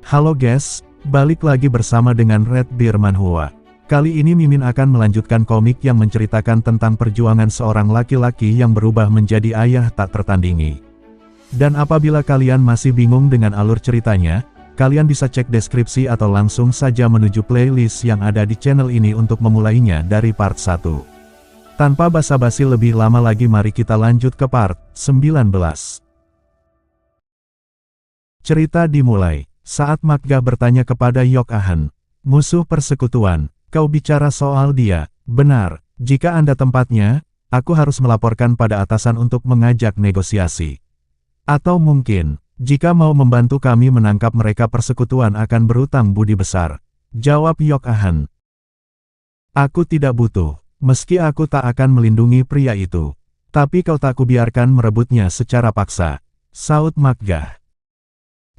Halo guys, balik lagi bersama dengan Red Bear Manhwa. Kali ini Mimin akan melanjutkan komik yang menceritakan tentang perjuangan seorang laki-laki yang berubah menjadi ayah tak tertandingi. Dan apabila kalian masih bingung dengan alur ceritanya, kalian bisa cek deskripsi atau langsung saja menuju playlist yang ada di channel ini untuk memulainya dari part 1. Tanpa basa-basi lebih lama lagi, mari kita lanjut ke part 19. Cerita dimulai saat Makgah bertanya kepada Yok Ahan, musuh persekutuan, kau bicara soal dia, benar, jika Anda tempatnya, aku harus melaporkan pada atasan untuk mengajak negosiasi. Atau mungkin, jika mau membantu kami menangkap mereka, persekutuan akan berutang budi besar, jawab Yok Ahan. Aku tidak butuh. Meski aku tak akan melindungi pria itu, tapi kau tak kubiarkan merebutnya secara paksa, saut Makgah.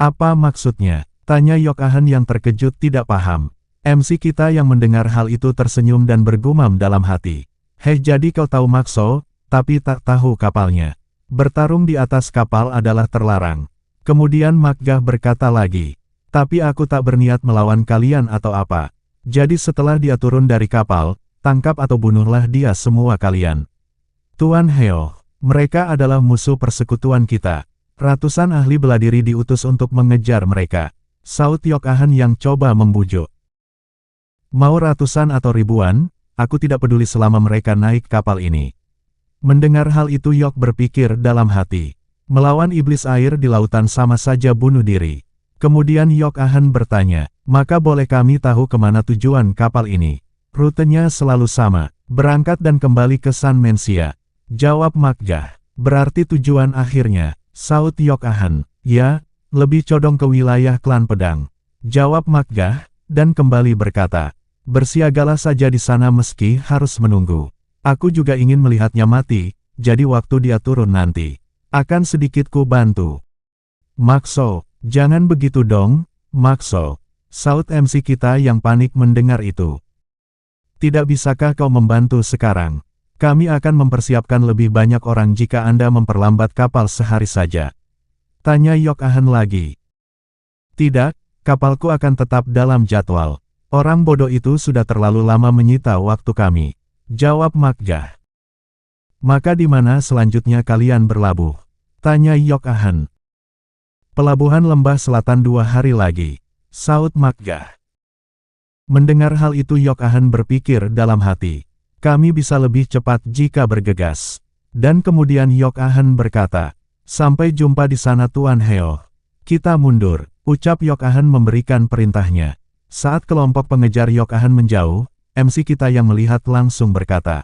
Apa maksudnya? Tanya Yok Ahan yang terkejut tidak paham. MC kita yang mendengar hal itu tersenyum dan bergumam dalam hati. Heh, jadi kau tahu Makso, tapi tak tahu kapalnya. Bertarung di atas kapal adalah terlarang. Kemudian Makgah berkata lagi, tapi aku tak berniat melawan kalian atau apa. Jadi setelah dia turun dari kapal, tangkap atau bunuhlah dia semua kalian. Tuan Heo, mereka adalah musuh persekutuan kita. Ratusan ahli bela diri diutus untuk mengejar mereka, saut Yok Ahan yang coba membujuk. Mau ratusan atau ribuan, aku tidak peduli selama mereka naik kapal ini. Mendengar hal itu Yok berpikir dalam hati, melawan iblis air di lautan sama saja bunuh diri. Kemudian Yok Ahan bertanya, maka boleh kami tahu kemana tujuan kapal ini? Rutenya selalu sama, berangkat dan kembali ke San Mensia, jawab Makgah. Berarti tujuan akhirnya, saut Yok Ahan, ya, lebih condong ke wilayah klan pedang, jawab Makgah, dan kembali berkata, bersiagalah saja di sana meski harus menunggu. Aku juga ingin melihatnya mati, jadi waktu dia turun nanti, akan sedikit ku bantu. Makso, jangan begitu dong, Makso, saut MC kita yang panik mendengar itu. Tidak bisakah kau membantu sekarang? Kami akan mempersiapkan lebih banyak orang jika Anda memperlambat kapal sehari saja. Tanya Yok Ahan lagi. Tidak, kapalku akan tetap dalam jadwal. Orang bodoh itu sudah terlalu lama menyita waktu kami, jawab Makgah. Maka di mana selanjutnya kalian berlabuh? Tanya Yok Ahan. Pelabuhan Lembah Selatan 2 hari lagi, saut Makgah. Mendengar hal itu Yok Ahan berpikir dalam hati, kami bisa lebih cepat jika bergegas. Dan kemudian Yok Ahan berkata, sampai jumpa di sana Tuan Heo. Kita mundur, ucap Yok Ahan memberikan perintahnya. Saat kelompok pengejar Yok Ahan menjauh, MC kita yang melihat langsung berkata,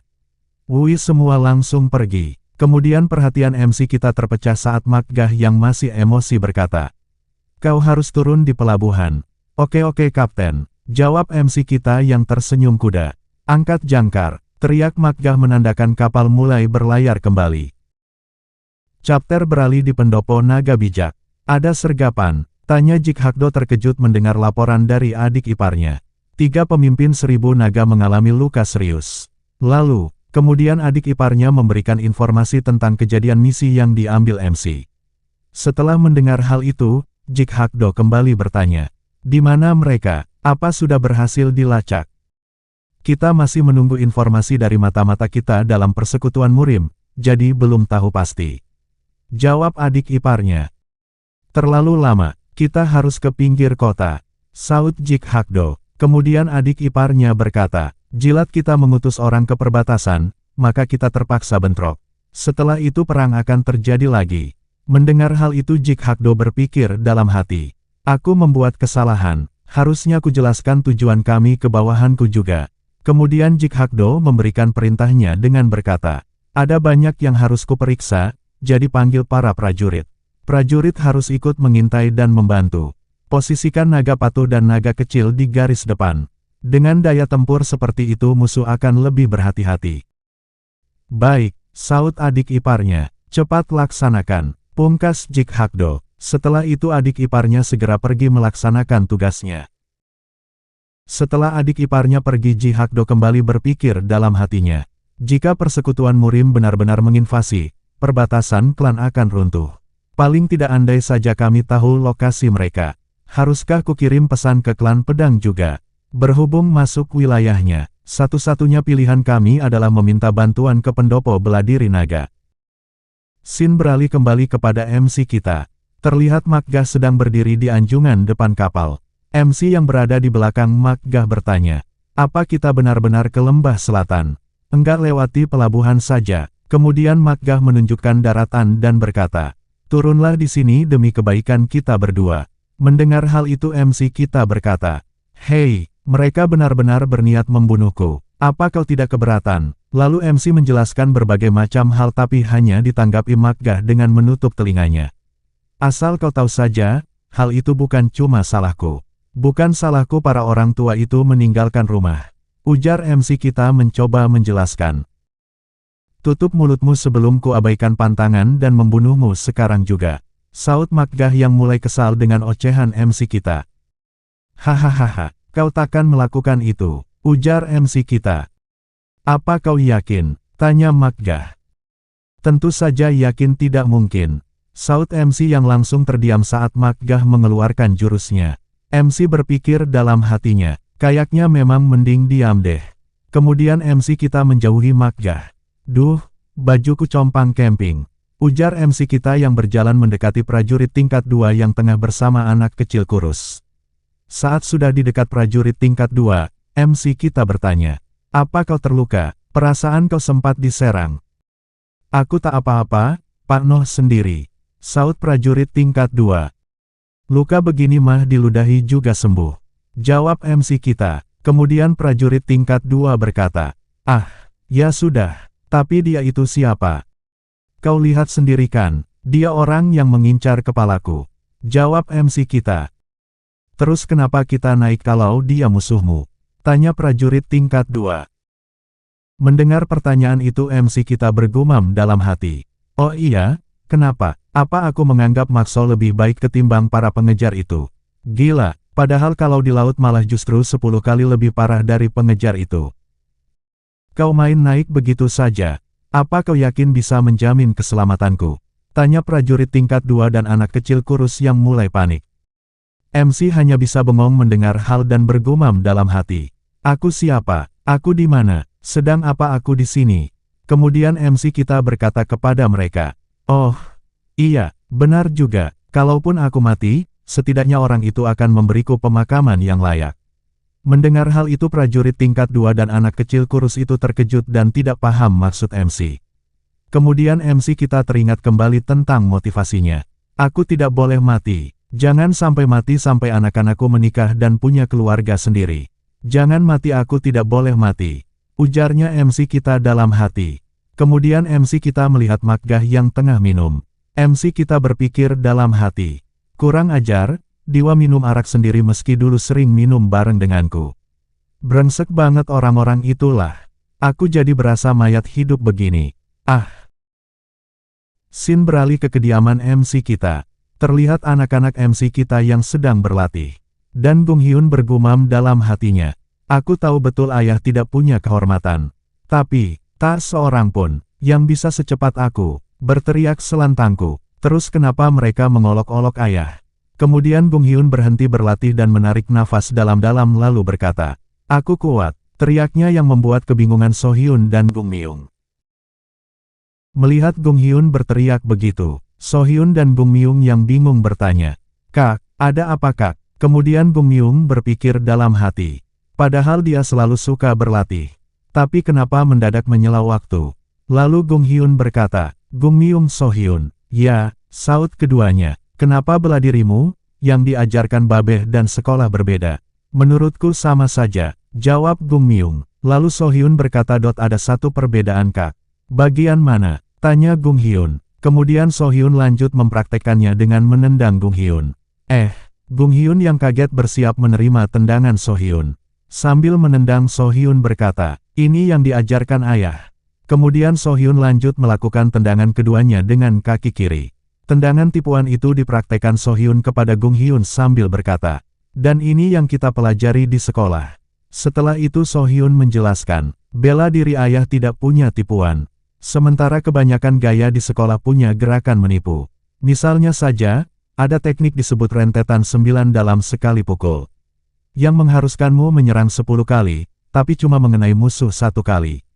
wui, semua langsung pergi. Kemudian perhatian MC kita terpecah saat Makgah yang masih emosi berkata, kau harus turun di pelabuhan. Oke Kapten, jawab MC kita yang tersenyum kuda. Angkat jangkar, teriak Makgah menandakan kapal mulai berlayar kembali. Chapter beralih di pendopo naga bijak. Ada sergapan, tanya Jik Hakdo terkejut mendengar laporan dari adik iparnya. 3 pemimpin 1000 naga mengalami luka serius. Lalu, kemudian adik iparnya memberikan informasi tentang kejadian misi yang diambil MC. Setelah mendengar hal itu, Jik Hakdo kembali bertanya, di mana mereka? Apa sudah berhasil dilacak? Kita masih menunggu informasi dari mata-mata kita dalam persekutuan Murim, jadi belum tahu pasti, jawab adik iparnya. Terlalu lama, kita harus ke pinggir kota, saut Jik Hakdo. Kemudian adik iparnya berkata, jilat kita mengutus orang ke perbatasan, maka kita terpaksa bentrok. Setelah itu perang akan terjadi lagi. Mendengar hal itu Jik Hakdo berpikir dalam hati, aku membuat kesalahan. Harusnya ku jelaskan tujuan kami ke bawahanku juga. Kemudian Jik Hakdo memberikan perintahnya dengan berkata, ada banyak yang harus kuperiksa, jadi panggil para prajurit. Prajurit harus ikut mengintai dan membantu. Posisikan naga patuh dan naga kecil di garis depan. Dengan daya tempur seperti itu musuh akan lebih berhati-hati. Baik, saut adik iparnya, cepat laksanakan, pungkas Jik Hakdo. Setelah itu adik iparnya segera pergi melaksanakan tugasnya. Setelah adik iparnya pergi, Jik Hakdo kembali berpikir dalam hatinya. Jika persekutuan Murim benar-benar menginvasi, perbatasan klan akan runtuh. Paling tidak andai saja kami tahu lokasi mereka. Haruskah kukirim pesan ke klan pedang juga? Berhubung masuk wilayahnya, satu-satunya pilihan kami adalah meminta bantuan ke pendopo beladiri naga. Sin beralih kembali kepada MC kita. Terlihat Makgah sedang berdiri di anjungan depan kapal. MC yang berada di belakang Makgah bertanya, apa kita benar-benar ke lembah selatan? Enggak lewati pelabuhan saja. Kemudian Makgah menunjukkan daratan dan berkata, turunlah di sini demi kebaikan kita berdua. Mendengar hal itu MC kita berkata, hei, mereka benar-benar berniat membunuhku. Apa kau tidak keberatan? Lalu MC menjelaskan berbagai macam hal tapi hanya ditanggapi Makgah dengan menutup telinganya. Asal kau tahu saja, hal itu bukan cuma salahku. Bukan salahku para orang tua itu meninggalkan rumah. Ujar MC kita mencoba menjelaskan. Tutup mulutmu sebelum ku abaikan pantangan dan membunuhmu sekarang juga. Saut Makgah yang mulai kesal dengan ocehan MC kita. Hahaha, kau takkan melakukan itu, ujar MC kita. Apa kau yakin? Tanya Makgah. Tentu saja yakin tidak mungkin. Saut MC yang langsung terdiam saat Makgah mengeluarkan jurusnya. MC berpikir dalam hatinya, kayaknya memang mending diam deh. Kemudian MC kita menjauhi Makgah. Duh, bajuku compang camping. Ujar MC kita yang berjalan mendekati prajurit tingkat 2 yang tengah bersama anak kecil kurus. Saat sudah di dekat prajurit tingkat 2, MC kita bertanya, apa kau terluka? Perasaan kau sempat diserang. Aku tak apa-apa, Pak Noh sendiri. Saut prajurit tingkat 2. Luka begini mah diludahi juga sembuh. Jawab MC kita. Kemudian prajurit tingkat 2 berkata, ah, ya sudah, tapi dia itu siapa? Kau lihat sendiri kan, dia orang yang mengincar kepalaku. Jawab MC kita. Terus kenapa kita naik kalau dia musuhmu? Tanya prajurit tingkat 2. Mendengar pertanyaan itu MC kita bergumam dalam hati. Oh iya, kenapa? Apa aku menganggap Maxo lebih baik ketimbang para pengejar itu? Gila, padahal kalau di laut malah justru 10 kali lebih parah dari pengejar itu. Kau main naik begitu saja. Apa kau yakin bisa menjamin keselamatanku? Tanya prajurit tingkat 2 dan anak kecil kurus yang mulai panik. MC hanya bisa bengong mendengar hal dan bergumam dalam hati. Aku siapa? Aku di mana? Sedang apa aku di sini? Kemudian MC kita berkata kepada mereka, oh, iya, benar juga. Kalaupun aku mati, setidaknya orang itu akan memberiku pemakaman yang layak. Mendengar hal itu prajurit tingkat 2 dan anak kecil kurus itu terkejut dan tidak paham maksud MC. Kemudian MC kita teringat kembali tentang motivasinya. Aku tidak boleh mati. Jangan sampai mati sampai anak-anakku menikah dan punya keluarga sendiri. Jangan mati aku tidak boleh mati. Ujarnya MC kita dalam hati. Kemudian MC kita melihat Makgah yang tengah minum. MC kita berpikir dalam hati. Kurang ajar. Diwa minum arak sendiri meski dulu sering minum bareng denganku. Brengsek banget orang-orang itulah. Aku jadi berasa mayat hidup begini. Ah. Sin beralih ke kediaman MC kita. Terlihat anak-anak MC kita yang sedang berlatih. Dan Gung Hyun bergumam dalam hatinya. Aku tahu betul ayah tidak punya kehormatan. Tapi, tak seorang pun yang bisa secepat aku, berteriak selantangku. Terus kenapa mereka mengolok-olok ayah? Kemudian Gung Hyun berhenti berlatih dan menarik nafas dalam-dalam lalu berkata, aku kuat, teriaknya yang membuat kebingungan So Hyun dan Gung Myung. Melihat Gung Hyun berteriak begitu, So Hyun dan Gung Myung yang bingung bertanya, Kak, ada apa kak? Kemudian Gung Myung berpikir dalam hati, padahal dia selalu suka berlatih. Tapi kenapa mendadak menyela waktu? Lalu Gung Hyun berkata, Gung Myung So Hyun, ya, saut keduanya. Kenapa bela dirimu, yang diajarkan babeh dan sekolah berbeda? Menurutku sama saja, jawab Gung Myung. Lalu So Hyun berkata ada satu perbedaan kak. Bagian mana? Tanya Gung Hyun. Kemudian So Hyun lanjut mempraktekannya dengan menendang Gung Hyun. Gung Hyun yang kaget bersiap menerima tendangan So Hyun. Sambil menendang So Hyun berkata, ini yang diajarkan ayah. Kemudian So Hyun lanjut melakukan tendangan keduanya dengan kaki kiri. Tendangan tipuan itu dipraktekkan So Hyun kepada Gung Hyun sambil berkata, dan ini yang kita pelajari di sekolah. Setelah itu So Hyun menjelaskan, bela diri ayah tidak punya tipuan. Sementara kebanyakan gaya di sekolah punya gerakan menipu. Misalnya saja, ada teknik disebut rentetan 9 dalam sekali pukul. Yang mengharuskanmu menyerang 10 kali, tapi cuma mengenai musuh 1 kali.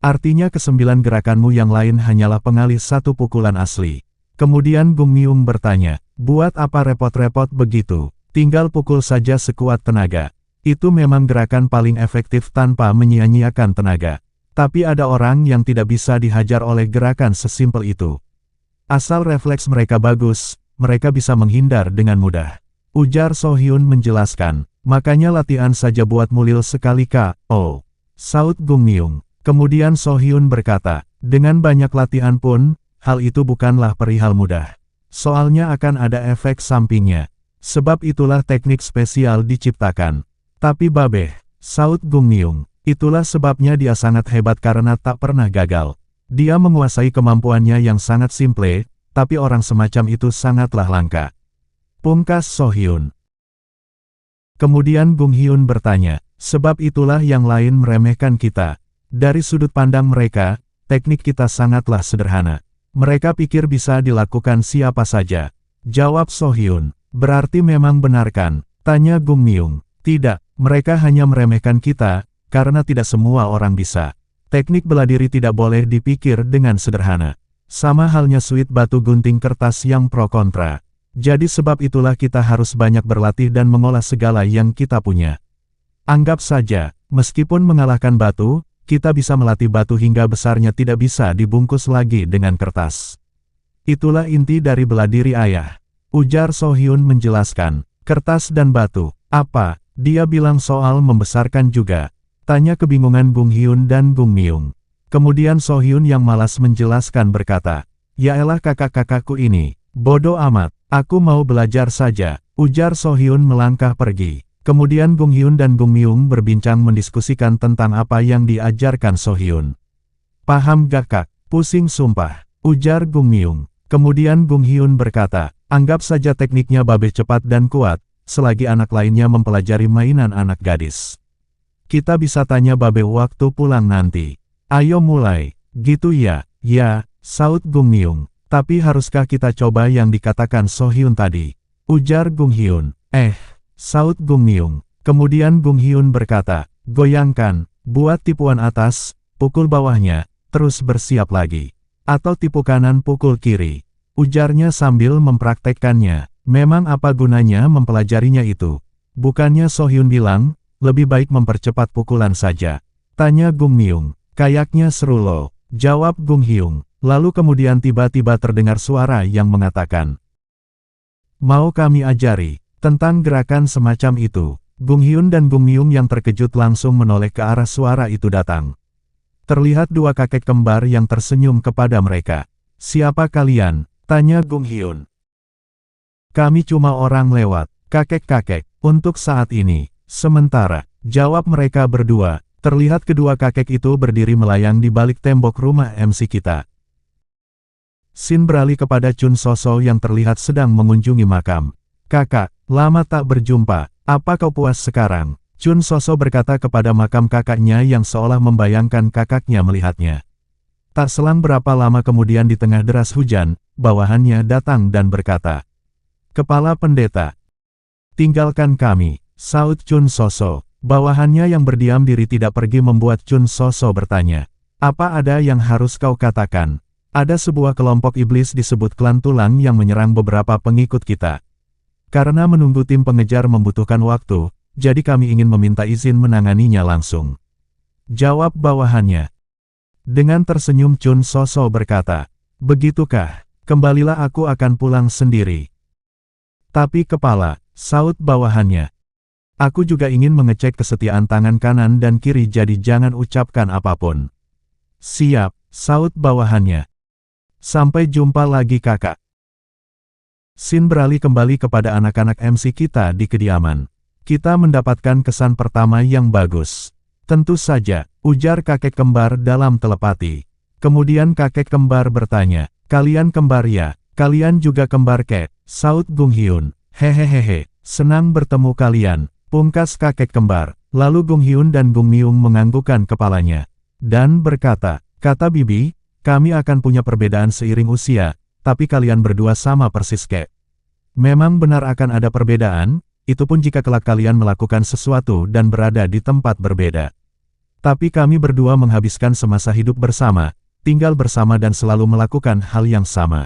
Artinya ke-9 gerakanmu yang lain hanyalah pengalih 1 pukulan asli. Kemudian Gung Miung bertanya, buat apa repot-repot begitu? Tinggal pukul saja sekuat tenaga. Itu memang gerakan paling efektif tanpa menyia-nyiakan tenaga. Tapi ada orang yang tidak bisa dihajar oleh gerakan sesimpel itu. Asal refleks mereka bagus, mereka bisa menghindar dengan mudah. Ujar So Hyun menjelaskan, makanya latihan saja buat mulil sekali K.O. Saud Gung Miung. Kemudian So Hyun berkata, dengan banyak latihan pun, hal itu bukanlah perihal mudah. Soalnya akan ada efek sampingnya. Sebab itulah teknik spesial diciptakan. Tapi Babeh, Saud Gung Miung, itulah sebabnya dia sangat hebat karena tak pernah gagal. Dia menguasai kemampuannya yang sangat simple, tapi orang semacam itu sangatlah langka. Pungkas So Hyun. Kemudian Gung Hyun bertanya, sebab itulah yang lain meremehkan kita. Dari sudut pandang mereka, teknik kita sangatlah sederhana. Mereka pikir bisa dilakukan siapa saja. Jawab So Hyun, berarti memang benar kan? Tanya Gung Miung. Tidak, mereka hanya meremehkan kita, karena tidak semua orang bisa. Teknik bela diri tidak boleh dipikir dengan sederhana. Sama halnya suit batu gunting kertas yang pro kontra. Jadi sebab itulah kita harus banyak berlatih dan mengolah segala yang kita punya. Anggap saja, meskipun mengalahkan batu, kita bisa melatih batu hingga besarnya tidak bisa dibungkus lagi dengan kertas. Itulah inti dari bela diri ayah. Ujar So Hyun menjelaskan, kertas dan batu, apa? Dia bilang soal membesarkan juga. Tanya kebingungan Gung Hyun dan Gung Miung. Kemudian So Hyun yang malas menjelaskan berkata, ya elah kakak-kakakku ini, bodoh amat, aku mau belajar saja, ujar So Hyun melangkah pergi. Kemudian Gung Hyun dan Gung Miung berbincang mendiskusikan tentang apa yang diajarkan So Hyun. Paham gak kak? Pusing sumpah, ujar Gung Miung. Kemudian Gung Hyun berkata, anggap saja tekniknya Babeh cepat dan kuat, selagi anak lainnya mempelajari mainan anak gadis. Kita bisa tanya Babeh waktu pulang nanti. Ayo mulai. Gitu ya? Ya, saud Gung Miung. Tapi haruskah kita coba yang dikatakan So Hyun tadi? Ujar Gung Hyun. Saud Gung Miung. Kemudian Gung Hyun berkata, goyangkan, buat tipuan atas, pukul bawahnya, terus bersiap lagi. Atau tipu kanan pukul kiri. Ujarnya sambil mempraktekkannya. Memang apa gunanya mempelajarinya itu? Bukannya So Hyun bilang, lebih baik mempercepat pukulan saja. Tanya Gung Miung. Kayaknya seru loh. Jawab Gung Hyun. Lalu kemudian tiba-tiba terdengar suara yang mengatakan, mau kami ajari tentang gerakan semacam itu. Gung Hyun dan Gung Miung yang terkejut langsung menoleh ke arah suara itu datang. Terlihat dua kakek kembar yang tersenyum kepada mereka. Siapa kalian? Tanya Gung Hyun. Kami cuma orang lewat, kakek-kakek, untuk saat ini. Sementara, jawab mereka berdua, terlihat kedua kakek itu berdiri melayang di balik tembok rumah MC kita. Sin beralih kepada Chun Soso yang terlihat sedang mengunjungi makam. Kakak, lama tak berjumpa, apa kau puas sekarang? Chun Soso berkata kepada makam kakaknya yang seolah membayangkan kakaknya melihatnya. Tak selang berapa lama kemudian di tengah deras hujan, bawahannya datang dan berkata, Kepala Pendeta, tinggalkan kami. Saud Chun Soso. Bawahannya yang berdiam diri tidak pergi membuat Chun Soso bertanya. Apa ada yang harus kau katakan? Ada sebuah kelompok iblis disebut klan tulang yang menyerang beberapa pengikut kita. Karena menunggu tim pengejar membutuhkan waktu, jadi kami ingin meminta izin menanganinya langsung. Jawab bawahannya. Dengan tersenyum Chun Soso berkata, begitukah? Kembalilah aku akan pulang sendiri. Tapi kepala, saud bawahannya. Aku juga ingin mengecek kesetiaan tangan kanan dan kiri jadi jangan ucapkan apapun. Siap, saud bawahannya. Sampai jumpa lagi kakak. Sin beralih kembali kepada anak-anak MC kita di kediaman. Kita mendapatkan kesan pertama yang bagus. Tentu saja, ujar kakek kembar dalam telepati. Kemudian kakek kembar bertanya, kalian kembar ya? Kalian juga kembar kek? Saud Gung Hyun. Hehehehe, senang bertemu kalian. Pungkas kakek kembar, lalu Gung Hyun dan Gung Miung menganggukkan kepalanya. Dan berkata, kata Bibi, kami akan punya perbedaan seiring usia, tapi kalian berdua sama persis kayak. Memang benar akan ada perbedaan, itu pun jika kelak kalian melakukan sesuatu dan berada di tempat berbeda. Tapi kami berdua menghabiskan semasa hidup bersama, tinggal bersama dan selalu melakukan hal yang sama.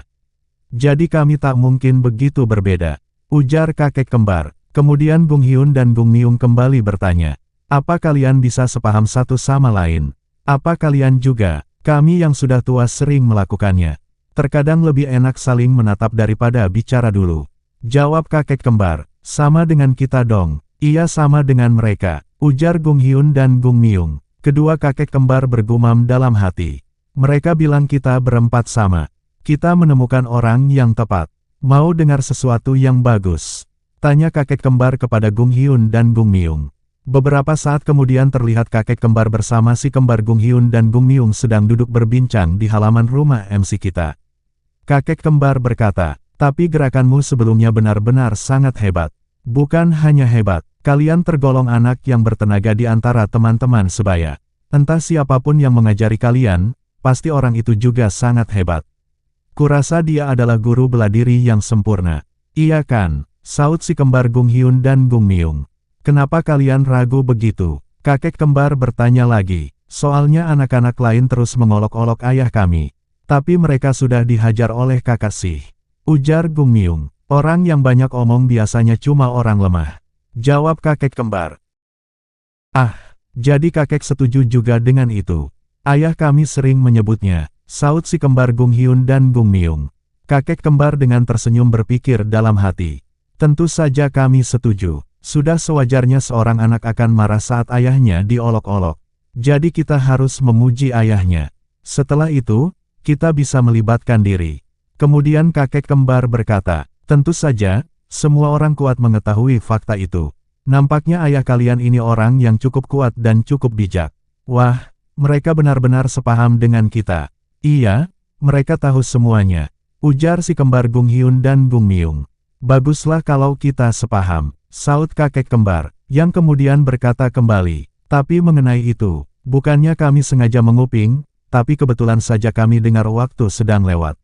Jadi kami tak mungkin begitu berbeda, ujar kakek kembar. Kemudian Gung Hyun dan Gung Myung kembali bertanya, apa kalian bisa sepaham satu sama lain? Apa kalian juga? Kami yang sudah tua sering melakukannya. Terkadang lebih enak saling menatap daripada bicara dulu. Jawab kakek kembar, sama dengan kita dong. Iya sama dengan mereka, ujar Gung Hyun dan Gung Myung. Kedua kakek kembar bergumam dalam hati. Mereka bilang kita berempat sama. Kita menemukan orang yang tepat. Mau dengar sesuatu yang bagus? Tanya kakek kembar kepada Gung Hyun dan Gung Myung. Beberapa saat kemudian terlihat kakek kembar bersama si kembar Gung Hyun dan Gung Myung sedang duduk berbincang di halaman rumah MC kita. Kakek kembar berkata, tapi gerakanmu sebelumnya benar-benar sangat hebat. Bukan hanya hebat, kalian tergolong anak yang bertenaga di antara teman-teman sebaya. Entah siapapun yang mengajari kalian, pasti orang itu juga sangat hebat. Kurasa dia adalah guru bela diri yang sempurna. Iya kan? Saut si kembar Gung Hyun dan Gung Myung. Kenapa kalian ragu begitu? Kakek kembar bertanya lagi. Soalnya anak-anak lain terus mengolok-olok ayah kami. Tapi mereka sudah dihajar oleh kakak sih. Ujar Gung Myung. Orang yang banyak omong biasanya cuma orang lemah. Jawab kakek kembar. Ah, jadi kakek setuju juga dengan itu. Ayah kami sering menyebutnya. Saut si kembar Gung Hyun dan Gung Myung. Kakek kembar dengan tersenyum berpikir dalam hati. Tentu saja kami setuju. Sudah sewajarnya seorang anak akan marah saat ayahnya diolok-olok. Jadi kita harus memuji ayahnya. Setelah itu, kita bisa melibatkan diri. Kemudian kakek kembar berkata, tentu saja, semua orang kuat mengetahui fakta itu. Nampaknya ayah kalian ini orang yang cukup kuat dan cukup bijak. Wah, mereka benar-benar sepaham dengan kita. Iya, mereka tahu semuanya. Ujar si kembar Gung Hyun dan Gung Myung. Baguslah kalau kita sepaham, saut kakek kembar, yang kemudian berkata kembali. Tapi mengenai itu, bukannya kami sengaja menguping, tapi kebetulan saja kami dengar waktu sedang lewat.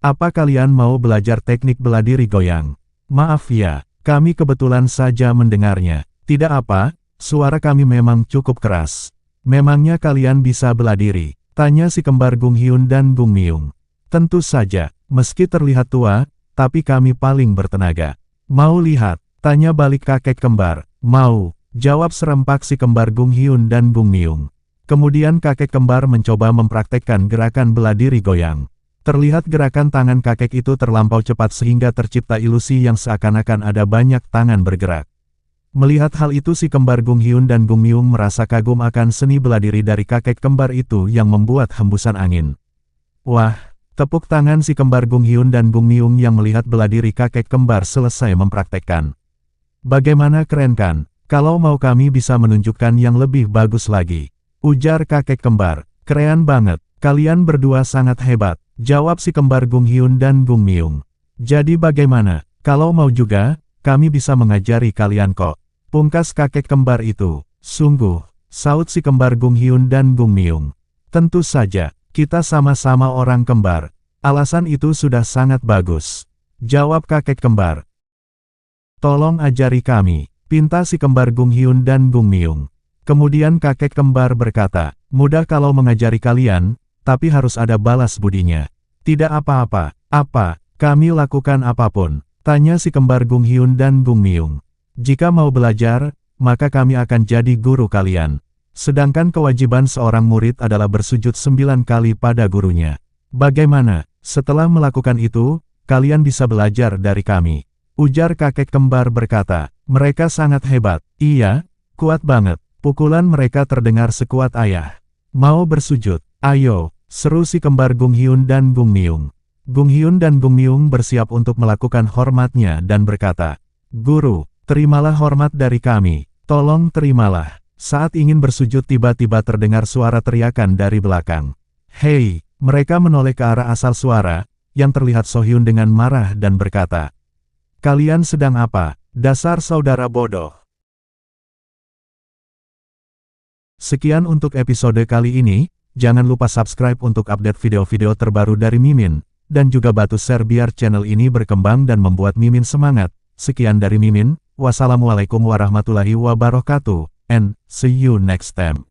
Apa kalian mau belajar teknik bela diri goyang? Maaf ya, kami kebetulan saja mendengarnya. Tidak apa, suara kami memang cukup keras. Memangnya kalian bisa bela diri? Tanya si kembar Gung Hyun dan Gung Myung. Tentu saja, meski terlihat tua, tapi kami paling bertenaga. Mau lihat? Tanya balik kakek kembar. Mau, jawab serempak si kembar Gung Hyun dan Gung Myung. Kemudian kakek kembar mencoba mempraktekkan gerakan bela diri goyang. Terlihat gerakan tangan kakek itu terlampau cepat sehingga tercipta ilusi yang seakan-akan ada banyak tangan bergerak. Melihat hal itu si kembar Gung Hyun dan Gung Myung merasa kagum akan seni bela diri dari kakek kembar itu yang membuat hembusan angin. Wah, tepuk tangan si kembar Gung Hyun dan Gung Myung yang melihat bela diri kakek kembar selesai mempraktekkan. Bagaimana keren kan? Kalau mau kami bisa menunjukkan yang lebih bagus lagi. Ujar kakek kembar. Keren banget, kalian berdua sangat hebat. Jawab si kembar Gung Hyun dan Gung Myung. Jadi bagaimana? Kalau mau juga, kami bisa mengajari kalian kok. Pungkas kakek kembar itu. Sungguh, saut si kembar Gung Hyun dan Gung Myung. Tentu saja, kita sama-sama orang kembar. Alasan itu sudah sangat bagus. Jawab kakek kembar. Tolong ajari kami, pinta si kembar Gung Hyun dan Gung Myung. Kemudian kakek kembar berkata, mudah kalau mengajari kalian, tapi harus ada balas budinya. Tidak apa-apa, apa, kami lakukan apapun. Tanya si kembar Gung Hyun dan Gung Myung. Jika mau belajar, maka kami akan jadi guru kalian. Sedangkan kewajiban seorang murid adalah bersujud 9 kali pada gurunya. Bagaimana, setelah melakukan itu, kalian bisa belajar dari kami. Ujar kakek kembar berkata, mereka sangat hebat. Iya, kuat banget. Pukulan mereka terdengar sekuat ayah. Mau bersujud? Ayo, seru si kembar Gung Hyun dan Gung Myung. Gung Hyun dan Gung Myung bersiap untuk melakukan hormatnya dan berkata, Guru, terimalah hormat dari kami. Tolong terimalah. Saat ingin bersujud tiba-tiba terdengar suara teriakan dari belakang. Hei, mereka menoleh ke arah asal suara, yang terlihat Sohyun dengan marah dan berkata, kalian sedang apa? Dasar saudara bodoh. Sekian untuk episode kali ini, jangan lupa subscribe untuk update video-video terbaru dari Mimin. dan juga bantu share biar channel ini berkembang dan membuat Mimin semangat. Sekian dari Mimin, wassalamualaikum warahmatullahi wabarakatuh, and see you next time.